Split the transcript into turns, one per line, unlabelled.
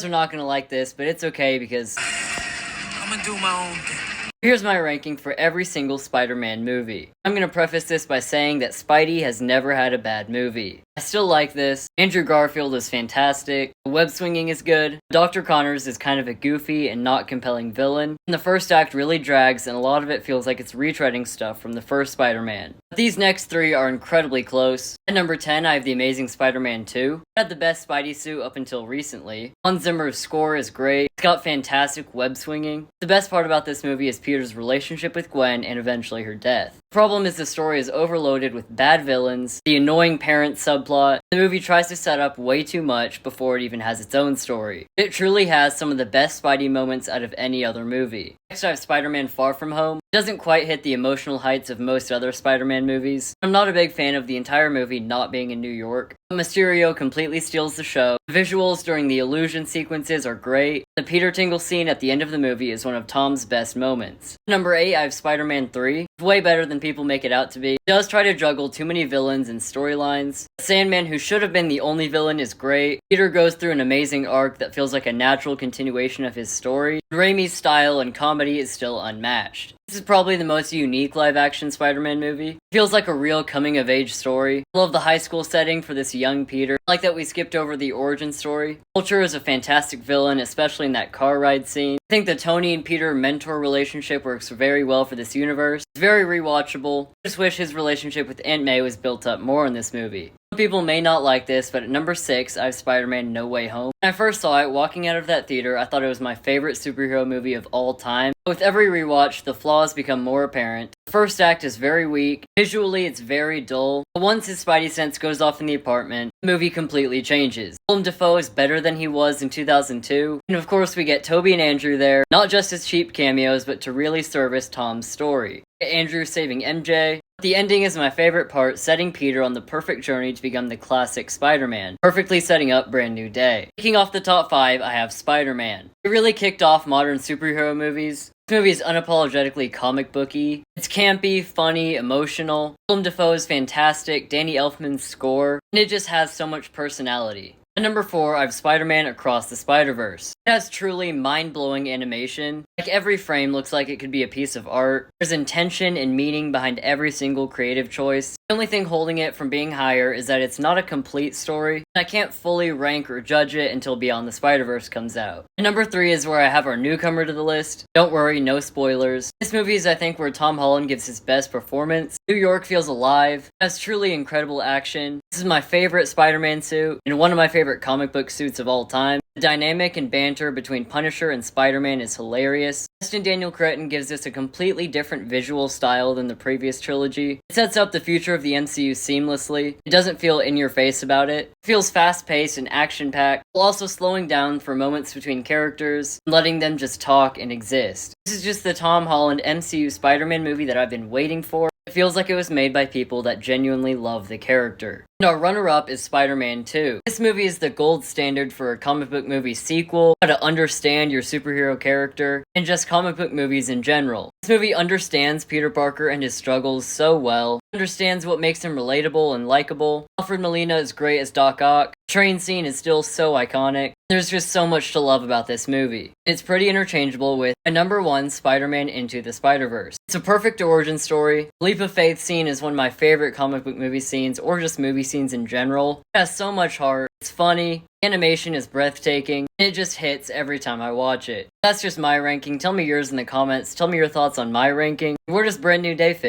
Are not gonna like this, but it's okay because
I'm gonna do my own thing.
here's my ranking for every single Spider-Man movie. I'm gonna preface this by saying that Spidey has never had a bad movie. I still like this. Andrew Garfield is fantastic. The web swinging is good. Dr. Connors is kind of a goofy and not compelling villain. And the first act really drags, and a lot of it feels like it's retreading stuff from the first Spider-Man. But these next three are incredibly close. At number 10, I have The Amazing Spider-Man 2. It had the best Spidey suit up until recently. Hans Zimmer's score is great. It's got fantastic web swinging. The best part about this movie is Peter's relationship with Gwen and eventually her death. The problem is the story is overloaded with bad villains, the annoying parent subplot. The movie tries to set up way too much before it even has its own story. It truly has some of the best Spidey moments out of any other movie. Next I have Spider-Man Far From Home. It doesn't quite hit the emotional heights of most other Spider-Man movies. I'm not a big fan of the entire movie not being in New York. Mysterio completely steals the show. The visuals during the illusion sequences are great. The Peter Tingle scene at the end of the movie is one of Tom's best moments. Number 8, I have Spider-Man 3. It's way better than people make it out to be. It does try to juggle too many villains and storylines. Sandman, who should have been the only villain, is great. Peter goes through an amazing arc that feels like a natural continuation of his story. Raimi's style and comedy is still unmatched. This is probably the most unique live-action Spider-Man movie. It feels like a real coming-of-age story. I love the high school setting for this young Peter. I like that we skipped over the origin story. Vulture is a fantastic villain, especially in that car ride scene. I think the Tony and Peter mentor relationship works very well for this universe. It's very rewatchable. I just wish his relationship with Aunt May was built up more in this movie. Some people may not like this, but at number 6, I have Spider-Man No Way Home. When I first saw it, walking out of that theater, I thought it was my favorite superhero movie of all time. With every rewatch, the flaws become more apparent. The first act is very weak. Visually, it's very dull. But once his Spidey sense goes off in the apartment, the movie completely changes. Willem Dafoe is better than he was in 2002. And of course, we get Tobey and Andrew there, not just as cheap cameos, but to really service Tom's story. Andrew saving MJ. The ending is my favorite part, setting Peter on the perfect journey to become the classic Spider-Man, perfectly setting up Brand New Day. Kicking off the top 5, I have Spider-Man. It really kicked off modern superhero movies. This movie is unapologetically comic booky. It's campy, funny, emotional. Willem Dafoe is fantastic, Danny Elfman's score, and it just has so much personality. At number 4, I have Spider-Man Across the Spider-Verse. It has truly mind-blowing animation. Like every frame looks like it could be a piece of art. There's intention and meaning behind every single creative choice. The only thing holding it from being higher is that it's not a complete story, and I can't fully rank or judge it until Beyond the Spider-Verse comes out. And number 3 is where I have our newcomer to the list. Don't worry, no spoilers. This movie is, I think, where Tom Holland gives his best performance. New York feels alive. It has truly incredible action. This is my favorite Spider-Man suit, and one of my favorite comic book suits of all time. The dynamic and banter between Punisher and Spider-Man is hilarious. Justin Daniel Cretton gives us a completely different visual style than the previous trilogy. It sets up the future of the MCU seamlessly. It doesn't feel in your face about it. It feels fast-paced and action-packed, while also slowing down for moments between characters and letting them just talk and exist. This is just the Tom Holland MCU Spider-Man movie that I've been waiting for. It feels like it was made by people that genuinely love the character. And our runner-up is Spider-Man 2. This movie is the gold standard for a comic book movie sequel, how to understand your superhero character, and just comic book movies in general. This movie understands Peter Parker and his struggles so well, understands what makes him relatable and likable. Alfred Molina is great as Doc Ock. The train scene is still so iconic. There's just so much to love about this movie. It's pretty interchangeable with a number 1, Spider-Man Into the Spider-Verse. It's a perfect origin story. The Leap of Faith scene is one of my favorite comic book movie scenes, or just movie scenes in general. It has so much heart. It's funny. The animation is breathtaking. And it just hits every time I watch it. That's just my ranking. Tell me yours in the comments. Tell me your thoughts on my ranking. Where does Brand New Day fit?